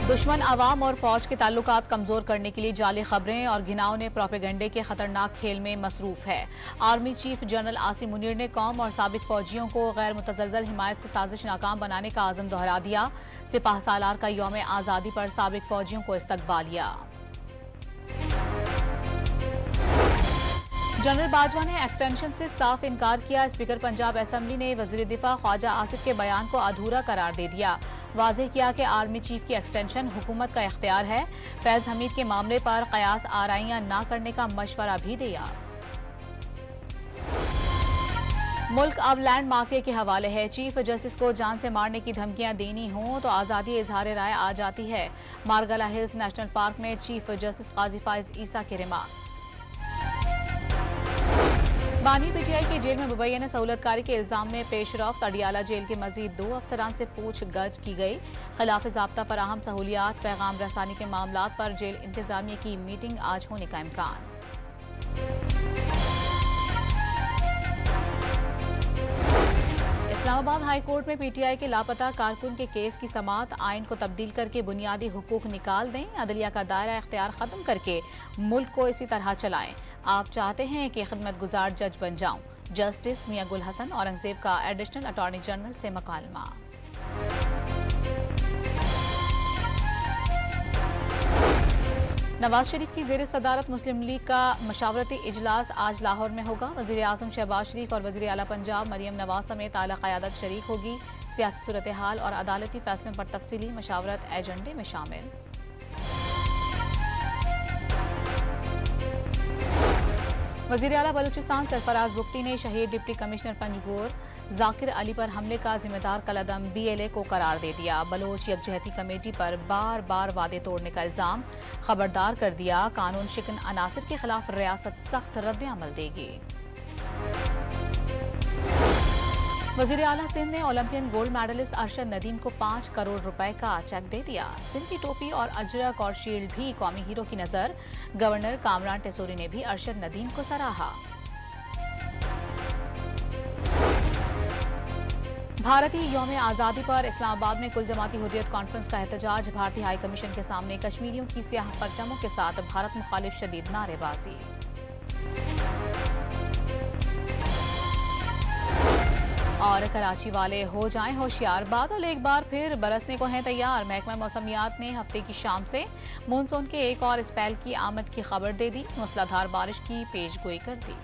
दुश्मन आवाम और फौज के ताल्लुकात कमजोर करने के लिए जाली खबरें और घिनौने प्रोपेगेंडे के खतरनाक खेल में मसरूफ है। Army chief general Asim Munir ने कौम और साबिक फौजियों को गैर मुतज़लज़ल हिमायत से साजिश नाकाम बनाने का आज़म दोहरा दिया। सिपाह सालार का यौम आज़ादी पर साबिक फौजियों को इस्तकबालिया। जनरल बाजवा ने एक्सटेंशन से साफ इनकार किया। स्पीकर पंजाब असेंबली ने वज़ीर दिफा ख्वाजा आसिफ के बयान को अधूरा करार दे दिया। वाज़ेह किया कि आर्मी चीफ की एक्सटेंशन हुकूमत का इख्तियार है। फैज हमीद के मामले पर कयास आराइयां न करने का मशवरा भी दिया। मुल्क अब लैंड माफिया के हवाले है। चीफ जस्टिस को जान से मारने की धमकियां देनी हों तो आज़ादी इजहार राय आ जाती है। मारगला हिल्स नेशनल पार्क में चीफ जस्टिस काजी फाइज ईसा के रिमार्क्स। बानी पीटीआई की जेल में मुबैना सहूलतकारी के इल्जाम में पेशरफ्त। अडियाला जेल के मजीद 2 अफसरान से पूछगछ की गई। खिलाफ ज़ाब्ता फराहम सहूलियात पैगाम रसानी के मामलात पर जेल इंतजामिया की मीटिंग आज होने का इम्कान। इस्लामाबाद हाई कोर्ट में पीटीआई के लापता कारकुन के केस की समाअत। आइन को तब्दील करके बुनियादी हुकूक निकाल दें। अदलिया का दायरा इख्तियार खत्म करके मुल्क को इसी तरह चलाएं। आप चाहते हैं कि खिदमत गुजार जज बन जाऊं। जस्टिस मियां गुल हसन औरंगजेब का एडिशनल अटॉर्नी जनरल से मुकालमा। नवाज शरीफ की जेर सदारत मुस्लिम लीग का मशावरती इजलास आज लाहौर में होगा। वजीर आजम शहबाज शरीफ और वजीर आला पंजाब मरियम नवाज समेत आला क़यादत शरीक होगी। सियासी सूरत हाल और अदालती फैसलों पर तफसीली मशावरत एजेंडे में शामिल। वज़ीर आला बलूचिस्तान सरफराज बुख्ती ने शहीद डिप्टी कमिश्नर पंजगोर जाकिर अली पर हमले का जिम्मेदार कलदम BLA को करार दे दिया। बलोच यकजहती कमेटी पर बार बार वादे तोड़ने का इल्जाम खबरदार कर दिया। कानून शिकन अनासिर के खिलाफ रियासत सख्त रद्द-ए-अमल देगी। वज़ीर आला सिंध ने Olympian gold medallist Arshad Nadeem को 5 करोड़ रुपए का चेक दे दिया। सिंध की टोपी और अजरक और शील्ड भी कौमी हीरो की नजर। गवर्नर कामरान टेसोरी ने भी अरशद नदीम को सराहा। भारतीय यौम आज़ादी पर इस्लामाबाद में कुल जमाती हुर्रियत कॉन्फ्रेंस का एहतजाज। भारतीय हाई कमीशन के सामने कश्मीरियों की सियाह परचमों के साथ भारत मुखालिफ शदीद नारेबाजी। और कराची वाले हो जाएं होशियार, बादल एक बार फिर बरसने को हैं तैयार। महकमा मौसमियात ने हफ्ते की शाम से मानसून के एक और स्पेल की आमद की खबर दे दी। मूसलाधार बारिश की पेशगोई कर दी।